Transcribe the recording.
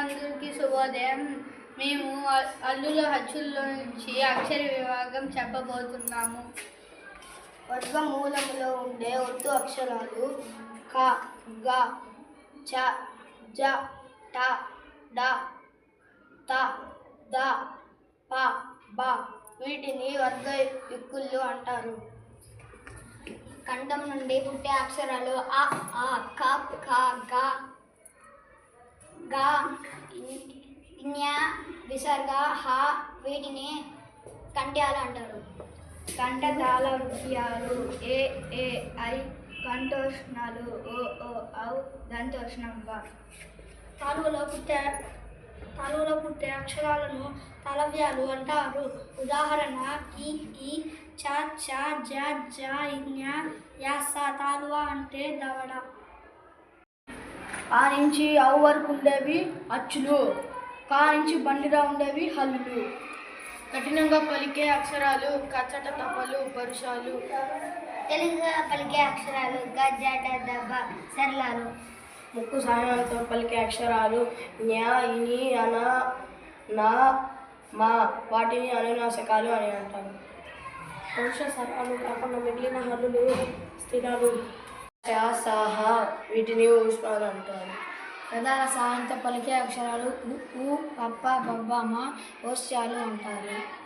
అందరికీ శుభోదయం. మేము అల్లుల హచ్చుల్లో నుంచి అక్షర విభాగం చెప్పబోతున్నాము. వర్గమూలంలో ఉండే ఒత్తు అక్షరాలు క, గ, చ, జ, ట, డ, త, ద, ప, బ. వీటిని వర్గ యుక్కులు అంటారు. కంఠం నుండి పుట్టే అక్షరాలు అ, ఆ, క, ఖ, గ, గ, ఞ, విసర్గ, హ. వీటిని కంఠ్యాలు అంటారు. కంఠతాళ వృత్యాలు ఏ, ఏ, ఐ. కంఠోష్ణాలు ఓ, ఓ, ఔ. దంతోష్ణం వ. తాలువులో పుట్టే అక్షరాలను తాళవ్యాలు అంటారు. ఉదాహరణ ఇ, ఈ, చ, ఛ, జ, ఝ, ఞ, య, స. తాలువ అంటే దవడ. ఆ నుంచి ఔ వరకు ఉండేవి అచ్చులు. కా నుంచి బండిరా ఉండేవి హల్లులు. కఠినంగా పలికే అక్షరాలు కచట తపలు పరుషాలు. తెలుగుగా పలికే అక్షరాలు గ, జ, డ, ద, బ. సరళాలు. ముక్కు సహాయంతో పలికే అక్షరాలు జ్ఞ, ఇని, అన, నా, మా. వాటిని అనునాసికాలు అని అంటారు. పురుష స్వరాలు కాకుండా మిగిలిన హల్లులు స్థిరాలు. సాహ. వీటిని ఊష్మాలు అంటారు. ప్రధాన సహాయంతో పలికే అక్షరాలు ఉ, పప్ప, బబ్బ, మ. ఓష్యాలు అంటారు.